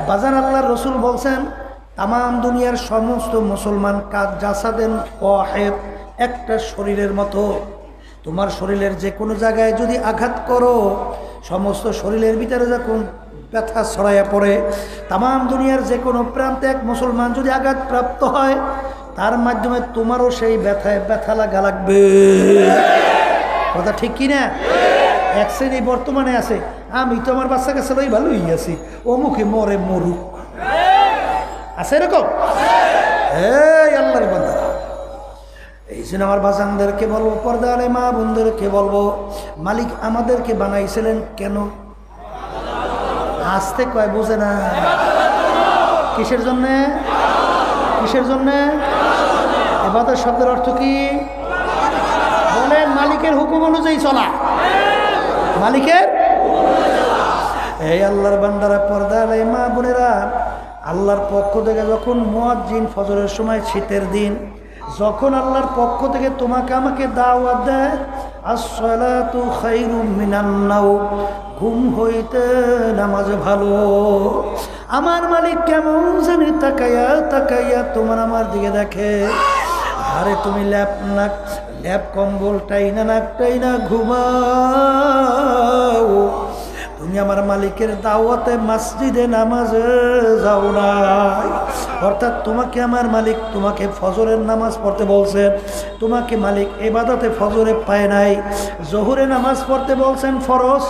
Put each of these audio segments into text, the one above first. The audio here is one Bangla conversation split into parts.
বাজার আল্লাহর রসুল বলছেন তামাম দুনিয়ার সমস্ত মুসলমান কাজ জাসাদেন ওয়াহিদ, একটা শরীরের মতো। তোমার শরীরের যে কোনো জায়গায় যদি আঘাত করো, সমস্ত শরীরের ভিতরে যখন ব্যথা ছড়াইয়া পড়ে, তামাম দুনিয়ার যে কোনো প্রান্তে এক মুসলমান যদি আঘাতপ্রাপ্ত হয়, তার মাধ্যমে তোমারও সেই ব্যথায় ব্যথা লাগা লাগবে। কথা ঠিক কি না? এক শ্রেণী বর্তমানে আছে, আমি তো আমার বাচ্চা কাছে লই ভালোই আছি, ও মুখে মরে মরুক, আছে এরকম। এই আল্লাহর বান্দারা, এই জন্য আমার বাজানদেরকে বলবো, পর্দা আলে মা বোনদেরকে বলবো, মালিক আমাদেরকে বানাইছিলেন কেন? আসতে কয় বোঝে না। কিসের জন্যে? কিসের জন্যে? ইবাদত শব্দের অর্থ কি বলেন? মালিকের হুকুম অনুযায়ী চলা, মালিকের। এই আল্লাহর বান্দারা, পর্দা আলে মা বোনেরা, আল্লাহর পক্ষ থেকে যখন মুয়াজ্জিন ফজরের সময় শীতের দিন, যখন আল্লাহর পক্ষ থেকে তোমাকে আমাকে দাওয়াত দেয়, আসসালাতু খায়রুম মিনান নাওম, ঘুম হইতে নামাজ ভালো। আমার মালিক কেমন জানি তাকাইয়া তাকাইয়া তোমার আমার দিকে দেখে। আরে তুমি ল্যাপ কম্বল টাইনা নাক টাইনা ঘুমাও, তুমি আমার মালিকের দাওয়াতে মসজিদে নামাজে যাও নাই। অর্থাৎ তোমাকে আমার মালিক তোমাকে ফজরের নামাজ পড়তে বলছেন, তোমাকে মালিক ইবাদতে ফজরে পায় নাই। জোহরে নামাজ পড়তে বলছেন ফরজ,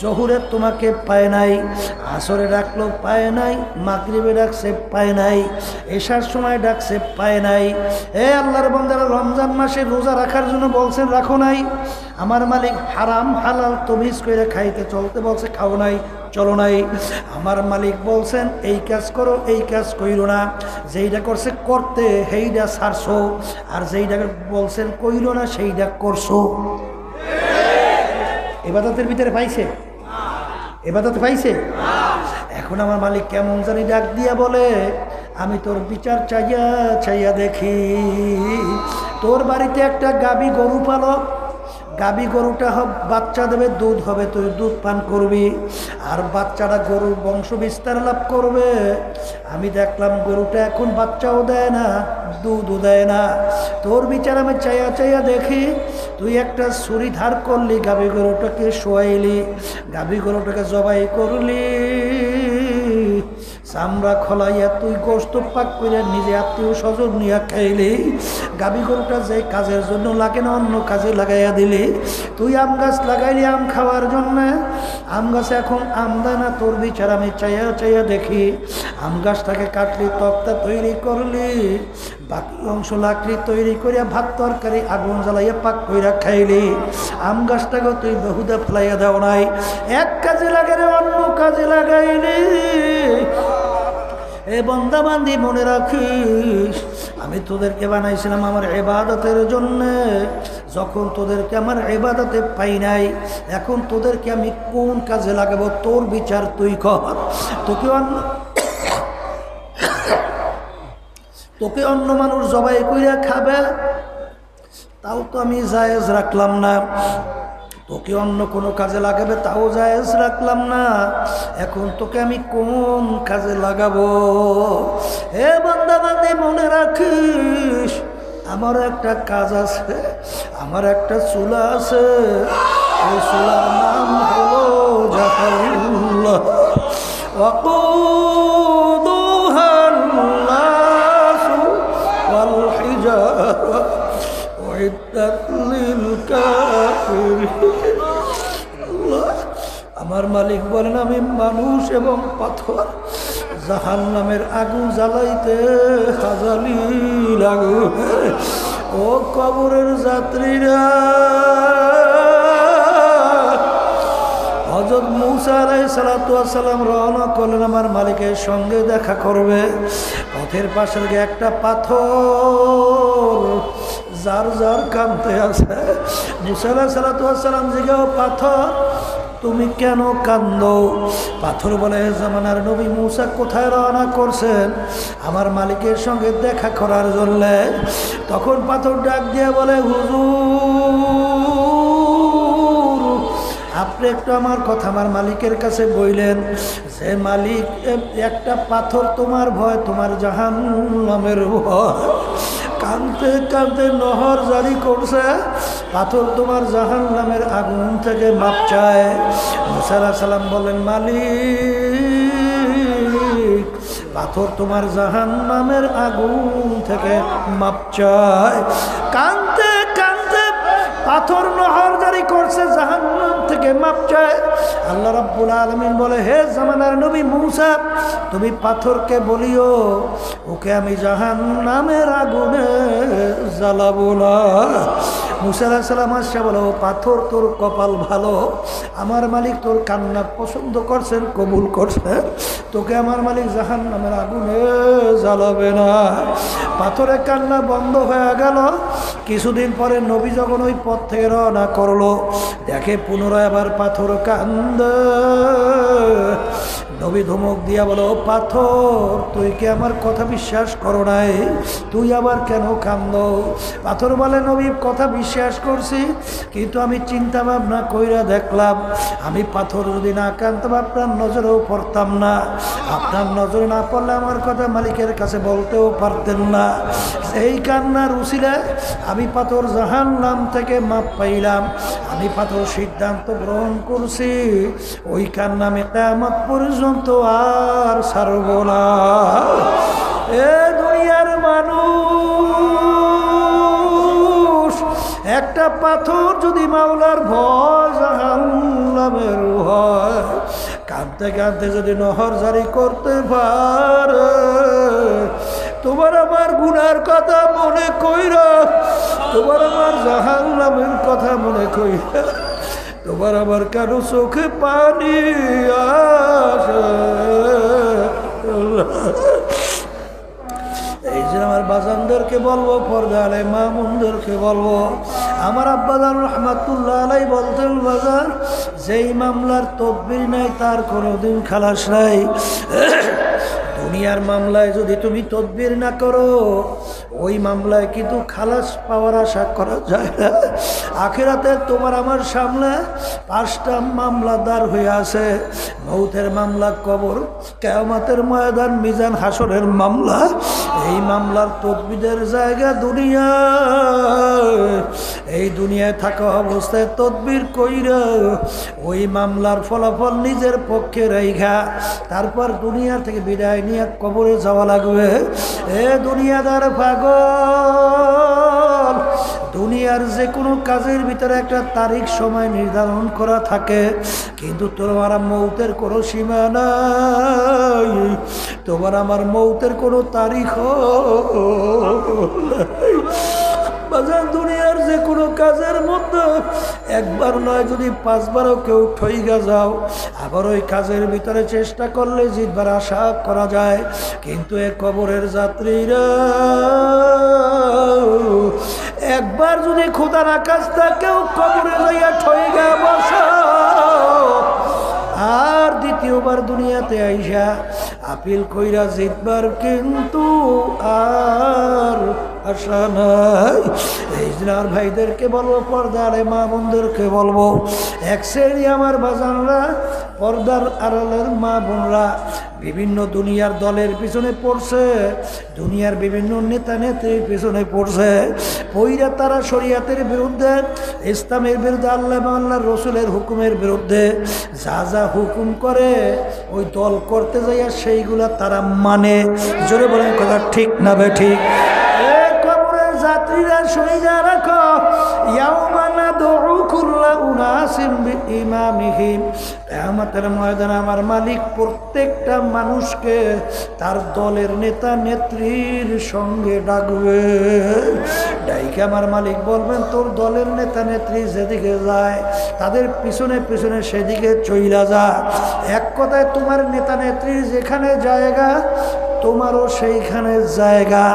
জোহরে তোমাকে পায় নাই। আসরে ডাকলো পায় নাই, মাগরিবে ডাকছে পায় নাই, এশার সময় ডাকছে পায় নাই। এ আল্লাহর বান্দারা, রমজান মাসে রোজা রাখার জন্য বলছেন রাখো নাই। আমার মালিক হারাম হালাল তমিজ করে খাইতে চলতে বলছে, খাও নাই, চলো নাই। আমার মালিক বলছেন এই কাজ করো, এই কাজ কইরো না। যেইটা করছে করতে সেইটা ছাড়ছো, আর যেইটা বলছেন কইরো না সেইটা করছো। ইবাদতের ভিতরে পাইছে? ইবাদত পাইছে? এখন আমার মালিক কেমন জানি ডাক দিয়া বলে, আমি তোর বিচার চাইয়া চাইয়া দেখি। তোর বাড়িতে একটা গাবি গরু পালক, গাবি গরুটা বাচ্চা দেবে, দুধ হবে, তুই দুধ পান করবি, আর বাচ্চাটা গরুর বংশ বিস্তার লাভ করবে। আমি দেখলাম গরুটা এখন বাচ্চাও দেয় না, দুধও দেয় না। তোর বিচার আমি চাইয়া চাইয়া দেখি, তুই একটা ছুরি ধার করলি, গাভী গরুটাকে শোয়াইলি, গাভী গরুটাকে জবাই করলি, চামড়া খলাইয়া তুই গোস্ত পাক করে নিজে আত্মীয় স্বজন নিয়ে খাইলি। গাভী গরুটা যে কাজের জন্য লাগে না অন্য কাজে লাগাইয়া দিলি। তুই আম গাছ লাগাইলি আম খাওয়ার জন্য, আম গাছে এখন আম দেয় না। তোর বিচার আমি চাইয়া চাইয়া দেখি, আম গাছটাকে কাটলি, তক্তা তৈরি করলি, বাকি অংশ লাকড়ি তৈরি করিয়া ভাত তরকারি আগুন জ্বালাইয়া পাক কইরা খাইলি। আম গাছটাকে তুই বহুদা ফেলাইয়া দেও নাই, এক কাজে লাগে রে অন্য কাজে লাগাইলি। এ বান্দা বান্দি মনে রাখিস, আমি তোদেরকে বানাইছিলাম আমার ইবাদতের জন্যে। যখন তোদেরকে আমার ইবাদতে পাই নাই, এখন তোদেরকে আমি কোন কাজে লাগাবো তোর বিচার তুই কর। তোকে অন্য মানুষ জবাই কইরা খাবে, তাও তো আমি জায়েজ রাখলাম না। তোকে অন্য কোনো কাজে লাগাবে, তাও জায়েজ রাখলাম না। এখন তোকে আমি কোন কাজে লাগাবো? হে বান্দা বান্দি মনে রাখিস, আমার একটা কাজ আছে, আমার একটা চুলা আছে। ওই চুলার নাম হলো জাহান্নাম। ওয়াকুদুহান নাসু ওয়াল হিজারা উইদ্দাত লিল কাফিরিন। আমার মালিক বলেন, আমি মানুষ এবং পাথর জাহান্নামের আগুন জ্বালাইতে হাজালি লাগু। ও কবরের যাত্রীরা, হযরত মূসা আলাইহিস সালাতু ওয়াস সালাম রওনা করলেন আমার মালিকের সঙ্গে দেখা করবে। পথের পাশে একটা পাথর যার যার কাঁদতে আছে। মূসা আলাইহিস সালাতু ওয়াস সালাম জিজ্ঞাসা, পাথর তুমি কেন কান্দো? পাথর বলে, জামানার নবী মূসা কোথায় রওনা করছেন? আমার মালিকের সঙ্গে দেখা করার জন্য। তখন পাথর ডাক দিয়ে বলে, হুজুর আপনি একটু আমার কথা আমার মালিকের কাছে বললেন যে মালিক একটা পাথর তোমার ভয়, তোমার জাহান্নামের ভয়। কাঁদতে কাঁদতে নহর জারি করছে, পাথর তোমার জাহান্নামের আগুন থেকে মাপ চায়। মুসা আলাইহিস সালাম বলেন মালিক পাথর তোমার জাহান্নামের আগুন থেকে মাপ চায়। কাঁদতে কাঁদতে পাথর নহর জারি করছে, জাহান্নাম থেকে মাপ চায়। আল্লাহ রাব্বুল আলামিন বলে হে জামানার নবী মুসা, তুমি পাথরকে বলিও ওকে আমি জাহান্নামের আগুনে জ্বালাবো না। মুসা আলাইহিস সালাম আসছে বলে ও পাথর তোর কপাল ভালো, আমার মালিক তোর কান্না পছন্দ করছেন, কবুল করছেন, তোকে আমার মালিক জাহান্নামের আগুনে জ্বালাবে না। পাথরের কান্না বন্ধ হয়ে গেল। কিছুদিন পরে নবী যখন ওই পথ থেকে রওনা করলো, দেখে পুনরায় আবার পাথর কান্দে। নবী ধমক দিয়া বলো পাথর তুই কি আমার কথা বিশ্বাস করো নাই, তুই আবার কেন কান্দ? পাথর বলে নবী কথা বিশ্বাস করছি, কিন্তু আমি চিন্তা ভাবনা কইরা দেখলাম আমি পাথর যদি না কান্দতাম আপনার নজরেও পড়তাম না, আপনার নজরে না পড়লে আমার কথা মালিকের কাছে বলতেও পারতেন না। এই কান্নার উসিলায় আমি পাথর জাহান্নাম থেকে মাপ পাইলাম। আমি পাথর সিদ্ধান্ত গ্রহণ করছি ওই কান্না আমি কিয়ামত পর্যন্ত আর ছাড়ব না। এ দুনিয়ার মানুষ, একটা পাথর যদি মাওলার ভয় জাহান্নামের ভয়, কাঁদতে কাঁদতে যদি নহর জারি করতে পারে, তোমার আমার গুনার কথা মনে কইরা, তোমার আমার জাহান্নামের কথা মনে কইরা, তোমার আমার কেন চোখে পানি আসে? এই যে আমার বাজানদেরকে বলবো, পর্দা আলাই মা বোনদেরকে বলবো, আমার আব্বাজান রহমাতুল্লাহ আলাই বলতেন বাজান যেই মামলার তদবির নাই তার কোনোদিন খালাস নাই। দুনিয়ার মামলায় যদি তুমি তদবির না করো ওই মামলায় কিন্তু খালাস পাওয়ার আশা করা যায় না। আখিরাতে তোমার আমার সামনে 5টা মামলা দাঁড় হয়ে আছে, মৌতের মামলা, কবর, কিয়ামতের ময়দান, মিজান, হাসরের মামলা। এই মামলার তদবিরের জায়গা দুনিয়া। এই দুনিয়ায় থাকা অবস্থায় তদবির কইরা ওই মামলার ফলাফল নিজের পক্ষে রাইখা তারপর দুনিয়া থেকে বিদায় নিয়ে কবরে যাওয়া লাগবে। এ দুনিয়াদার পাগল, দুনিয়ার যে কোনো কাজের ভিতরে একটা তারিখ সময় নির্ধারণ করা থাকে, কিন্তু তোমার মৌতের কোনো সীমা নাই, তোমার আমার মৌতের কোনো তারিখ নাই। বাজার দুনিয়ার যে কোনো কাজের মধ্যে একবার নয় যদি 5 বারও কেউ ঠইগা যাও, আবার ওই কাজের ভিতরে চেষ্টা করলে জিতবার আশা করা যায়। কিন্তু এ কবরের যাত্রীরা একবার যদি খোদার আকাশটা কেউ কবরে যাইয়া ঠইগা বসাও, আর দ্বিতীয়বার দুনিয়াতে আইসা আপিল কইরা জিতবার কিন্তু আর আশা নাই। এই দিনার ভাইদেরকে বলবো, পর্দার মা বোনদেরকে বলবো, এক শ্রেণী আমার বাজানরা, পর্দার আড়ালের মা বোনরা বিভিন্ন দুনিয়ার দলের পিছনে পড়ছে, দুনিয়ার বিভিন্ন নেতা নেত্রীর পিছনে পড়ছে, পইরা তারা শরিয়াতের বিরুদ্ধে, ইসলামের বিরুদ্ধে, আল্লাহ আল্লাহর রসুলের হুকুমের বিরুদ্ধে যা যা হুকুম করে ওই দল করতে যাইয়া সেইগুলা তারা মানে। জোরে বলেন কথা ঠিক না বে ঠিক? যাত্রীরা শুনিয়া রাখো, ইয়াউমা নাদউ কুল্লা উনাসিম বিইমামিহিম, কিয়ামতের ময়দানে আমার মালিক প্রত্যেকটা মানুষকে তার দলের নেতা নেত্রীর সঙ্গে ডাকবে। ডাইকে আমার মালিক বলবেন তোর দলের নেতা নেত্রী যেদিকে যায় তাদের পিছনে পিছনে সেদিকে চইলা যা। এক কথায় তোমার নেতা নেত্রীর যেখানে জায়গা তোমারও সেইখানে জায়গা।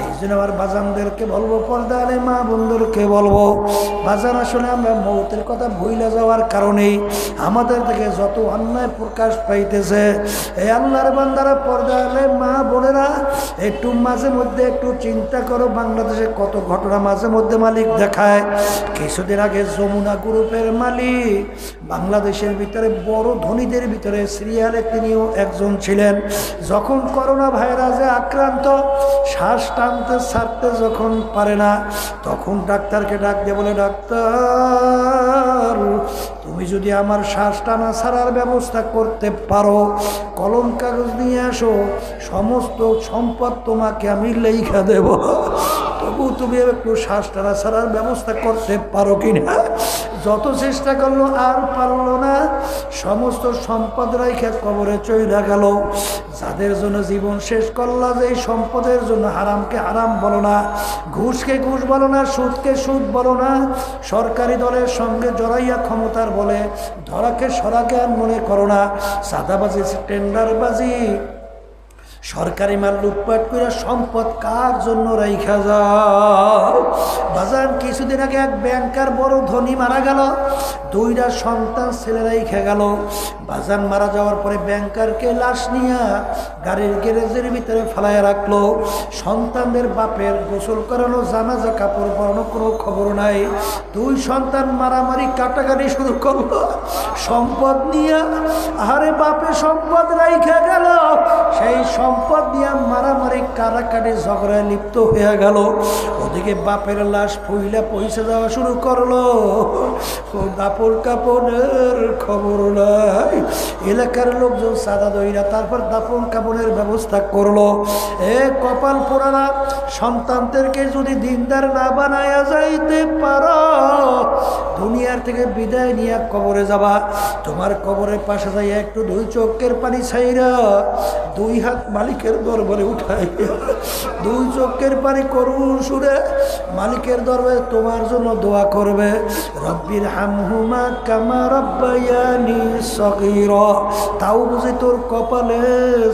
এই জন্য আমার বাজানদেরকে বলবো, পর্দারে মা বন্ধুরকে বলবো, বাজান আসলে আমরা মৌতের কথা ভুইলা যাওয়ার কারণেই আমাদের থেকে যত অন্যায় প্রকাশ পাইতেছে। এই আল্লাহর বান্দারা, পর্দারে মা বোনেরা, একটু মাঝে মধ্যে একটু চিন্তা করো, বাংলাদেশে কত ঘটনা মাঝে মধ্যে মালিক দেখায়। কিছুদিন আগে যমুনা গ্রুপের মালিক বাংলাদেশের ভিতরে বড় ধনীদের ভিতরে সিরিয়ালে তিনিও একজন ছিলেন। যখন করোনা ভাইরাসে আক্রান্ত, শ্বাস টানতে ছাড়তে যখন পারে না, তখন ডাক্তারকে ডাক দিয়ে বলে, ডাক্তার তুমি যদি আমার শ্বাস টানা ছাড়ার ব্যবস্থা করতে পারো, কলম কাগজ নিয়ে আসো, সমস্ত সম্পদ তোমাকে আমি লেখা দেব, তবু তুমি একটু শ্বাস টানা ছাড়ার ব্যবস্থা করতে পারো কিনা। যত চেষ্টা করলো আর পারলো না, সমস্ত সম্পদ রেখে কবরে চইলা গেল। যাদের জন্য জীবন শেষ করলা, যে সম্পদের জন্য হারামকে হারাম বলো না, ঘুষকে ঘুষ বলো না, সুদকে সুদ বলো না, সরকারি দলের সঙ্গে জড়াইয়া ক্ষমতার বলে ধরাকে সরাকে আর মনে করো না, সাদাবাজি টেন্ডারবাজি সরকারি মাল লুটপাট করে সম্পদ কার জন্য রাইখা যাও। বাজান কিছুদিন আগে এক ব্যাংকার বড় ধনী মারা গেল, দুইটা সন্তান ছেলে রাইখা গেল। বাজান মারা যাওয়ার পরে ব্যাংকারকে লাশ নিয়ে গাড়ির গ্যারেজের ভিতরে ফেলাইয়া রাখলো। সন্তানদের বাপের গোসল করানো, জানাজা কাপড় পরানো কোনো খবর নাই। দুই সন্তান মারামারি কাটাকাটি শুরু করলো সম্পদ নিয়ে। আরে বাপে সম্পদ রাইখা গেল, সেই সম্পদ নিয়ে মারামারি কাটাকাটি ঝগড়ায় লিপ্ত হয়ে গেল। ওদিকে বাপের লাশ পইলা পয়সা যাওয়া শুরু করলো, দাপড় কাপড়ের খবর নাই। এলাকার লোকজন সাদা দইরা তারপর দাপন কাপড়ের ব্যবস্থা করলো। এ কপাল পোড়ানা, সন্তানদেরকে যদি দিনদার না বানায়া যাইতে পারো, দুনিয়ার থেকে বিদায় নিয়ে কবরে যাবা। তোমার কবরের পাশে যাই একটু দুই চোখের পানি ছাইরা দুই হাত মালিকের দরবারে উঠাই, দুই চোখের পানি করুন সুরে মালিকের দরবারে তোমার জন্য দোয়া করবে, রব্বির হামহুমা কামা রব্বায়ানি সগীরা। তাও বুঝি তোর কপালে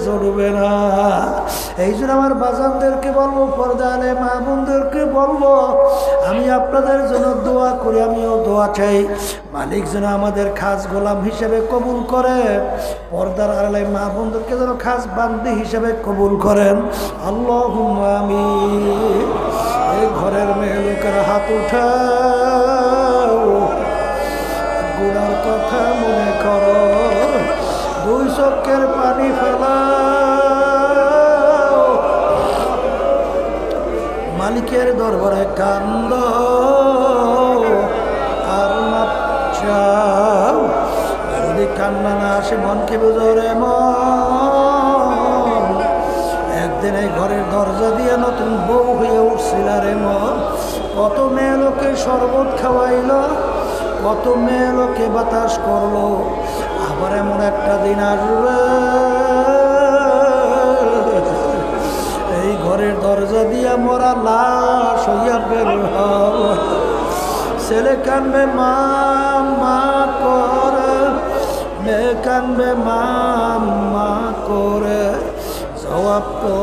জড়বে না। এই জন্য আমার বাজানদেরকে বলবো, পর্দালে মা বোনদেরকে বলবো, আমি আপনাদের জন্য দোয়া করি, আমিও দোয়া চাই মালিক যেন আমাদের খাস গোলাম হিসেবে কবুল করে, পর্দার আড়ালে মা বোনদেরকে যেন খাস বান্দি হিসেবে কবুল করেন। আল্লাহুম্মা আমিন। এই ঘরের মেয়ে লোকের হাত উঠাও, গুনার কথা মনে করো, দুই চোখের পানি ফেলাও, মালিকের দরবারে কান্দ আর মাপ চাও। যদি কান্না না আসে মনকে বুঝরে মন, একদিন এই ঘরের দরজা দিয়ে নতুন বউ হয়ে উঠছিল রে মন। কত মেয়ে লোকে শরবত খাওয়াইল, কত মেয়ে লোকে বাতাস করলো, আবার এমন একটা দিন আসবে এই ঘরের দরজা দিয়া মরা লাশ হইয়া বের হবে। ছেলে কানবে মা মা করে, মেয়ে কানবে মা মা করে, জবাব তো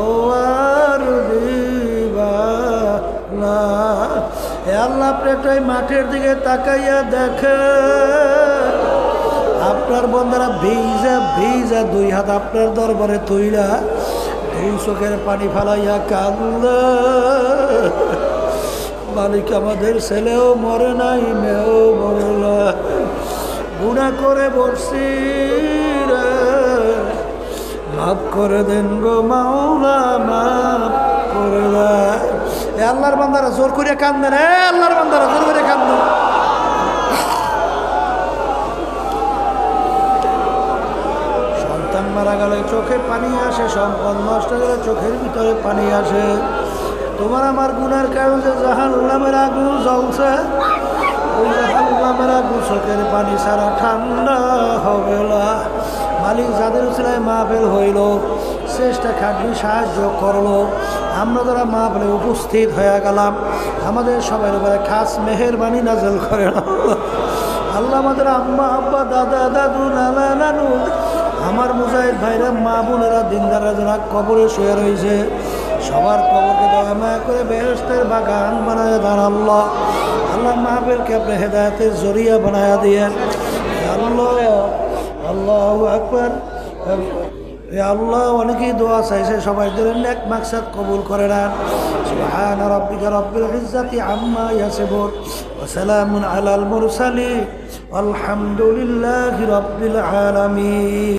আর দিবা না। হে আল্লাহ, আপনি একটা মাঠের দিকে তাকাইয়া দেখে, আপনার বন্ধারা ভিজা ভিজা দুই হাত আপনার দরবারে তুইলা দুই চোখের পানি ফালাইয়া কান্দে। মালিক আমাদের ছেলেও মরে নাই, মেয়েও মরে না, গুনাহ করে বসছি রে, মাফ করে দেন গো মাওলা, মাফ করে দেন। এ আল্লাহর বান্দারা জোর করে কান্দেন, এ আল্লাহর বান্দারা জোর করে কান্দেন। সন্তান মারা গেলে চোখে পানি আসে, সম্পদ নষ্ট গেলে চোখের ভিতরে পানি আসে। তোমার আমার গুনার কারণে জাহান্নামের আগুন জ্বলছে, ওই জাহান্নামের আগুন চোখের পানি ছাড়া ঠান্ডা হবে না। মালিক যাদের উসিলায় মাহফিল হইল, চেষ্টা খাটনি সাহায্য করলো, আমরা যারা মাহফিলে উপস্থিত হয়ে গেলাম, আমাদের সবাই উপরে খাস মেহেরবানি নাজেল করে আল্লাহ। আমাদের আম্মা আব্বা দাদা দাদু নানা নানু, আমার মুজাহিদ ভাইরা মা বোনেরা দিনদাররা যারা কবরে শুয়ে রয়েছে, সবার কবরকে দয়া মায়া করে বেহেশতের বাগান বানায় দেন আল্লাহ। আল্লাহ মাহফিলকে আপনি হেদায়েতের জরিয়া বানায়া দিয়ে আল্লাহ। আল্লাহু আকবার। আল্লাহ অনেকেই দোয়া চাইছে, সবাই দিলেন নেক মাকসাদ কবুল করে নেন। সুবহান রাব্বিকা রাব্বিল ইজ্জাতি আম্মা ইয়াসিফুন, ওয়া সালামুন আলাল মুরসালিন আলহামদুলিল্লাহি রাব্বিল আলামিন।